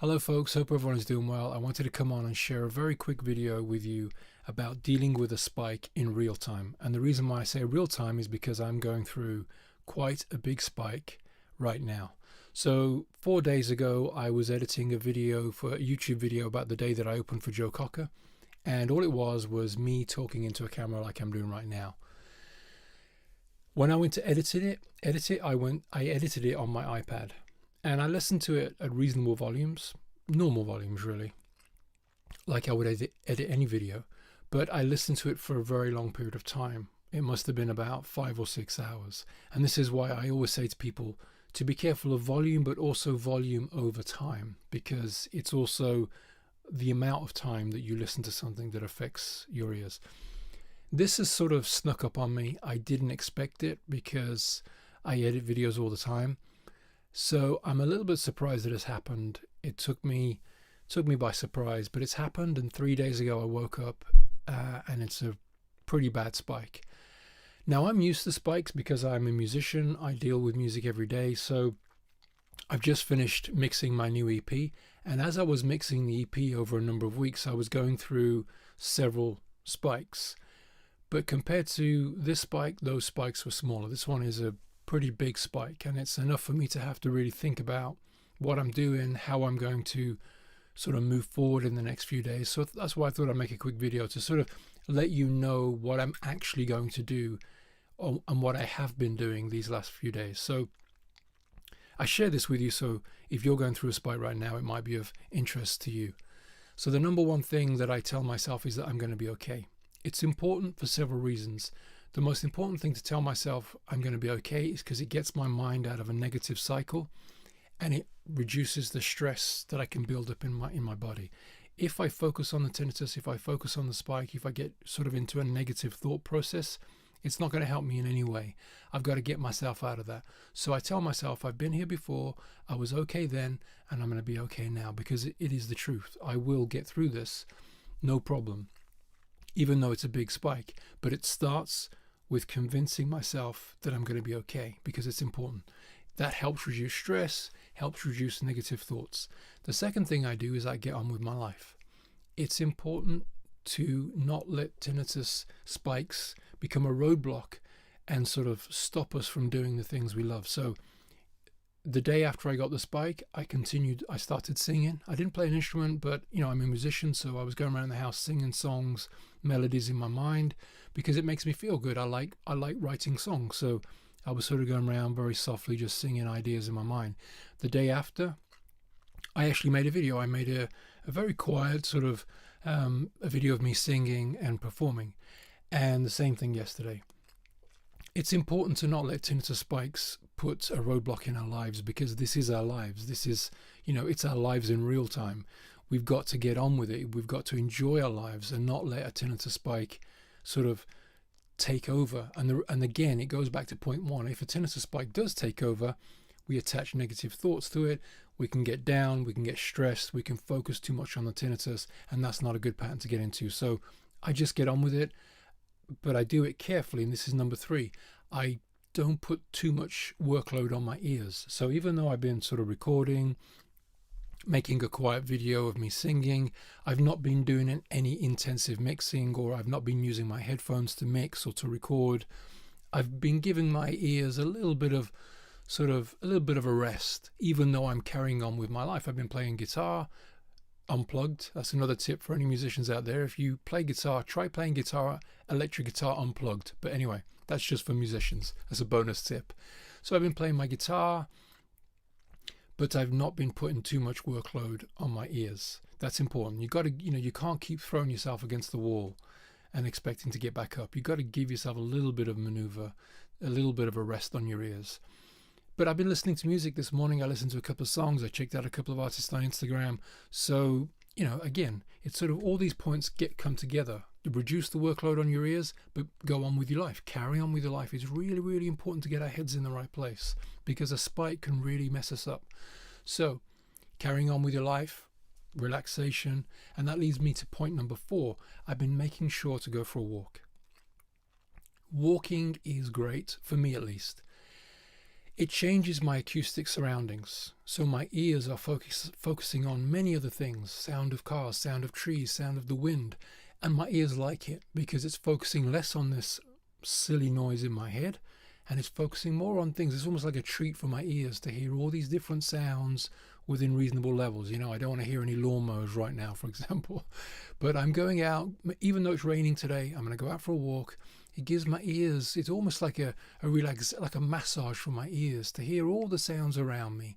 Hello folks, hope everyone is doing well. I wanted to come on and share a very quick video with you about dealing with a spike in real time. And the reason why I say real time is because I'm going through quite a big spike right now. So 4 days ago, I was editing a video for a YouTube video about the day that I opened for Joe Cocker. And all it was me talking into a camera like I'm doing right now. When I went to edit it, I edited it on my iPad. And I listened to it at reasonable volumes, normal volumes really, like I would edit any video. But I listened to it for a very long period of time. It must have been about 5 or 6 hours. And this is why I always say to people to be careful of volume, but also volume over time, because it's also the amount of time that you listen to something that affects your ears. This has sort of snuck up on me. I didn't expect it because I edit videos all the time. So I'm a little bit surprised that it's happened. It took me by surprise, but it's happened. And 3 days ago I woke up and it's a pretty bad spike. Now I'm used to spikes because I'm a musician. I deal with music every day. So I've just finished mixing my new EP. And as I was mixing the EP over a number of weeks, I was going through several spikes. But compared to this spike, those spikes were smaller. This one is a pretty big spike, and it's enough for me to have to really think about what I'm doing, how I'm going to sort of move forward in the next few days. So that's why I thought I'd make a quick video to sort of let you know what I'm actually going to do and what I have been doing these last few days. So I share this with you, so if you're going through a spike right now, it might be of interest to you. So the number one thing that I tell myself is that I'm going to be okay. It's important for several reasons. The most important thing to tell myself I'm going to be okay is because it gets my mind out of a negative cycle and it reduces the stress that I can build up in my body. If I focus on the tinnitus, if I focus on the spike, if I get sort of into a negative thought process, it's not going to help me in any way. I've got to get myself out of that. So I tell myself I've been here before, I was okay then, and I'm going to be okay now, because it is the truth. I will get through this, no problem, even though it's a big spike. But it starts with convincing myself that I'm going to be okay, because it's important. That helps reduce stress, helps reduce negative thoughts. The second thing I do is I get on with my life. It's important to not let tinnitus spikes become a roadblock and sort of stop us from doing the things we love. So the day after I got the spike, I started singing. I didn't play an instrument, but I'm a musician, so I was going around the house singing songs, melodies in my mind, because it makes me feel good. I like writing songs, so I was sort of going around very softly just singing ideas in my mind. The day after, I actually made a video. I made a very quiet sort of a video of me singing and performing. And the same thing yesterday. It's important to not let tinnitus spikes put a roadblock in our lives, because this is our lives. This is, it's our lives in real time. We've got to get on with it. We've got to enjoy our lives and not let a tinnitus spike sort of take over. And again, it goes back to point one. If a tinnitus spike does take over, we attach negative thoughts to it. We can get down, we can get stressed, we can focus too much on the tinnitus, and that's not a good pattern to get into. So I just get on with it, but I do it carefully. And this is number 3. I don't put too much workload on my ears. So even though I've been sort of recording, making a quiet video of me singing, I've not been doing any intensive mixing, or I've not been using my headphones to mix or to record. I've been giving my ears a little bit of a rest, even though I'm carrying on with my life. I've been playing guitar unplugged. That's another tip for any musicians out there. If you play guitar, try playing electric guitar unplugged. But anyway, that's just for musicians as a bonus tip. So I've been playing my guitar, but I've not been putting too much workload on my ears. That's important. You can't keep throwing yourself against the wall and expecting to get back up. You've got to give yourself a little bit of maneuver, a little bit of a rest on your ears. But I've been listening to music this morning. I listened to a couple of songs. I checked out a couple of artists on Instagram. So, again, it's sort of all these points come together. Reduce the workload on your ears, but go on with your life. Carry on with your life. It's really, really important to get our heads in the right place, because a spike can really mess us up. So, carrying on with your life, relaxation, and that leads me to point number 4. I've been making sure to go for a walk. Walking is great, for me at least. it changes my acoustic surroundings. So my ears are focusing on many other things: sound of cars, sound of trees, sound of the wind. And my ears like it because it's focusing less on this silly noise in my head, and it's focusing more on things. It's almost like a treat for my ears to hear all these different sounds within reasonable levels. You know, I don't want to hear any lawnmowers right now, for example, but I'm going out, even though it's raining today, I'm going to go out for a walk. It gives my ears, it's almost like a massage for my ears to hear all the sounds around me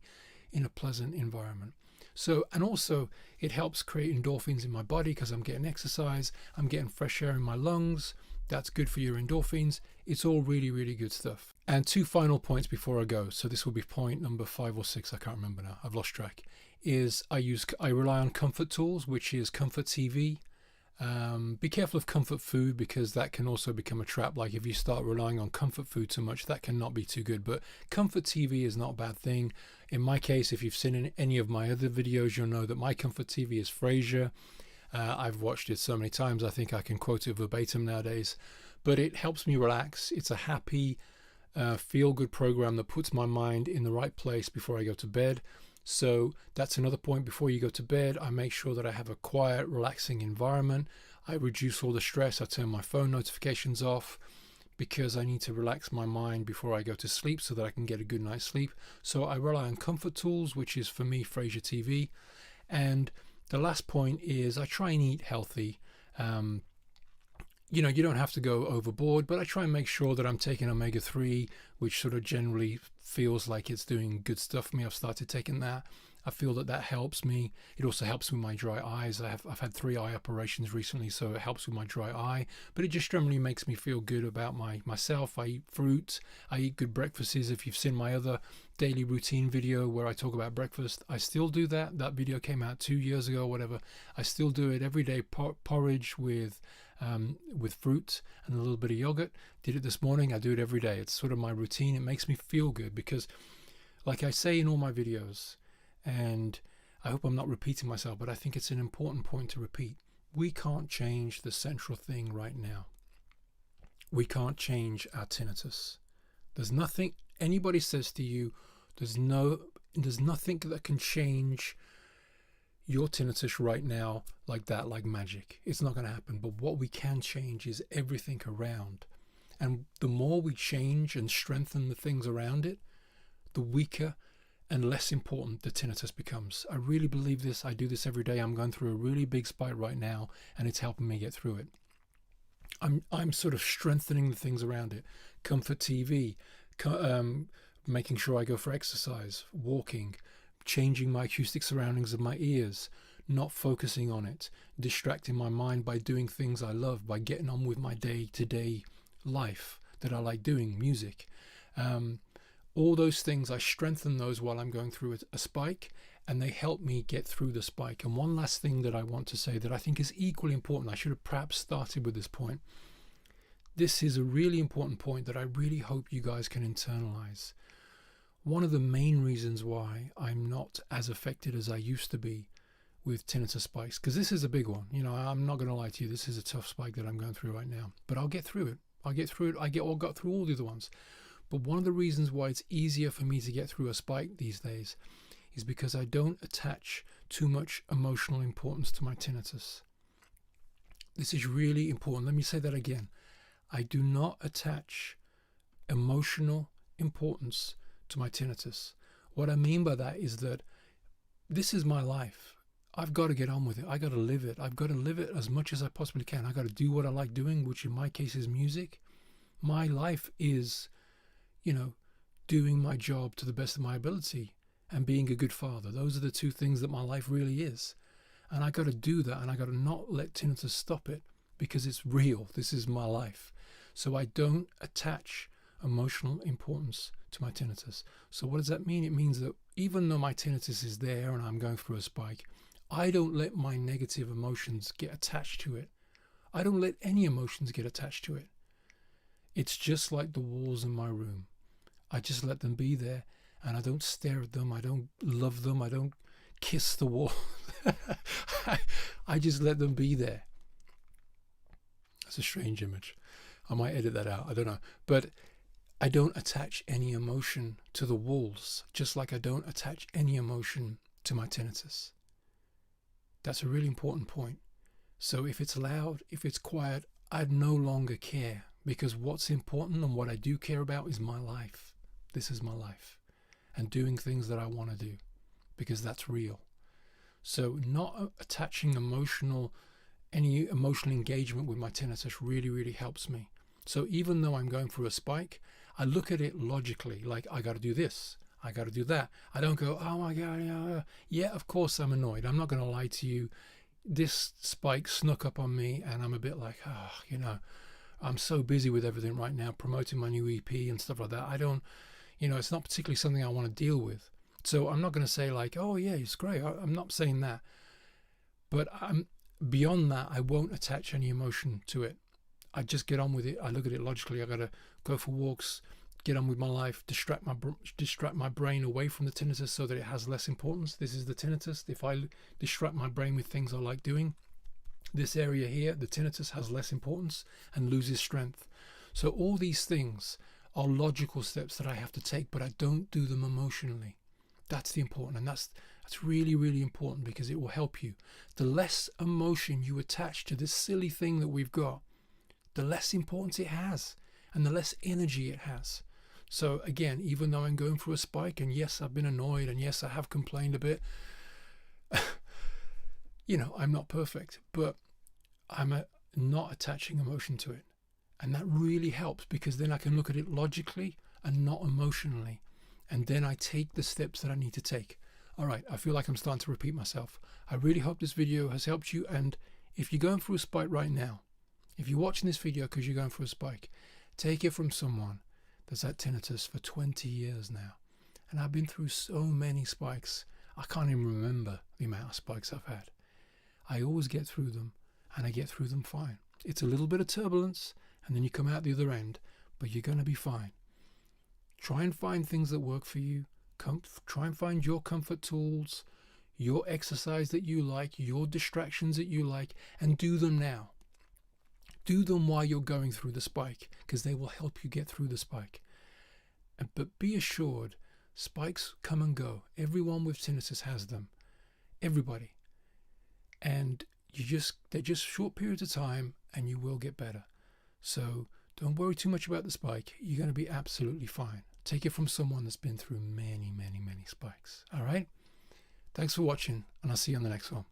in a pleasant environment. So, and also it helps create endorphins in my body because I'm getting exercise, I'm getting fresh air in my lungs. That's good for your endorphins. It's all really, really good stuff. And 2 final points before I go. So this will be point number 5 or 6. I can't remember now. I've lost track. Is I rely on comfort tools, which is comfort TV. Be careful of comfort food because that can also become a trap. Like if you start relying on comfort food too much, that cannot be too good. But comfort TV is not a bad thing. In my case, if you've seen any of my other videos, you'll know that my comfort TV is Frasier. I've watched it so many times, I think I can quote it verbatim nowadays. But it helps me relax. It's a happy, feel-good program that puts my mind in the right place before I go to bed. So that's another point. Before you go to bed, I make sure that I have a quiet, relaxing environment. I reduce all the stress. I turn my phone notifications off because I need to relax my mind before I go to sleep so that I can get a good night's sleep. So I rely on comfort tools, which is for me Frasier TV. And the last point is I try and eat healthy. You know, you don't have to go overboard, but I try and make sure that I'm taking omega-3, which sort of generally feels like it's doing good stuff for me. I've started taking that. I feel that helps me. It also helps with my dry eyes. I've had 3 eye operations recently, so it helps with my dry eye. But it just generally makes me feel good about myself. I eat fruit. I eat good breakfasts. If you've seen my other daily routine video where I talk about breakfast, I still do that. That video came out 2 years ago or whatever. I still do it every day. Porridge with fruit and a little bit of yogurt. Did it this morning. I do it every day. It's sort of my routine. It makes me feel good because, like I say in all my videos, and I hope I'm not repeating myself, but I think it's an important point to repeat. We can't change the central thing right now. We can't change our tinnitus. There's nothing anybody says to you, there's nothing that can change your tinnitus right now like that, like magic. It's not going to happen. But what we can change is everything around. And the more we change and strengthen the things around it, the weaker and less important the tinnitus becomes. I really believe this. I do this every day. I'm going through a really big spike right now, and it's helping me get through it. I'm sort of strengthening the things around it. Comfort TV, making sure I go for exercise, walking, changing my acoustic surroundings of my ears, not focusing on it, distracting my mind by doing things I love, by getting on with my day-to-day life that I like doing, music. All those things, I strengthen those while I'm going through a spike, and they help me get through the spike. And one last thing that I want to say that I think is equally important, I should have perhaps started with this point. This is a really important point that I really hope you guys can internalize. One of the main reasons why I'm not as affected as I used to be with tinnitus spikes, because this is a big one. You know, I'm not going to lie to you. This is a tough spike that I'm going through right now, but I'll get through it. I got through all the other ones. But one of the reasons why it's easier for me to get through a spike these days is because I don't attach too much emotional importance to my tinnitus. This is really important. Let me say that again. I do not attach emotional importance to my tinnitus. What I mean by that is that this is my life. I've got to get on with it. I got to live it. I've got to live it as much as I possibly can. I got to do what I like doing, which in my case is music. My life is, doing my job to the best of my ability and being a good father. Those are the 2 things that my life really is. And I got to do that, and I got to not let tinnitus stop it because it's real. This is my life. So I don't attach emotional importance to my tinnitus. So what does that mean? It means that even though my tinnitus is there and I'm going through a spike, I don't let my negative emotions get attached to it. I don't let any emotions get attached to it. It's just like the walls in my room. I just let them be there, and I don't stare at them. I don't love them. I don't kiss the wall. I just let them be there. That's a strange image. I might edit that out. I don't know. But I don't attach any emotion to the walls, just like I don't attach any emotion to my tinnitus. That's a really important point. So if it's loud, if it's quiet, I no longer care, because what's important and what I do care about is my life. This is my life, and doing things that I want to do, because that's real. So not attaching any emotional engagement with my tinnitus really, really helps me. So even though I'm going through a spike, I look at it logically, like I got to do this, I got to do that. I don't go, oh my God, yeah, of course I'm annoyed. I'm not going to lie to you. This spike snuck up on me and I'm a bit like, I'm so busy with everything right now, promoting my new EP and stuff like that. I don't, it's not particularly something I want to deal with. So I'm not going to say like, oh yeah, it's great. I'm not saying that. But beyond that, I won't attach any emotion to it. I just get on with it. I look at it logically. I got to go for walks, get on with my life, distract my brain away from the tinnitus so that it has less importance. This is the tinnitus. If I distract my brain with things I like doing, this area here, the tinnitus, has less importance and loses strength. So all these things are logical steps that I have to take, but I don't do them emotionally. That's the important, and that's really, really important, because it will help you. The less emotion you attach to this silly thing that we've got, the less importance it has and the less energy it has. So again, even though I'm going through a spike, and yes, I've been annoyed, and yes, I have complained a bit, I'm not perfect, but I'm not attaching emotion to it. And that really helps, because then I can look at it logically and not emotionally. And then I take the steps that I need to take. All right, I feel like I'm starting to repeat myself. I really hope this video has helped you. And if you're going through a spike right now, if you're watching this video because you're going through a spike, take it from someone that's had tinnitus for 20 years now. And I've been through so many spikes. I can't even remember the amount of spikes I've had. I always get through them, and I get through them fine. It's a little bit of turbulence, and then you come out the other end, but you're going to be fine. Try and find things that work for you. Try and find your comfort tools, your exercise that you like, your distractions that you like, and do them now. Do them while you're going through the spike, because they will help you get through the spike. But be assured, spikes come and go. Everyone with tinnitus has them. Everybody. And they're just short periods of time, and you will get better. So don't worry too much about the spike. You're going to be absolutely fine. Take it from someone that's been through many, many, many spikes. All right? Thanks for watching, and I'll see you on the next one.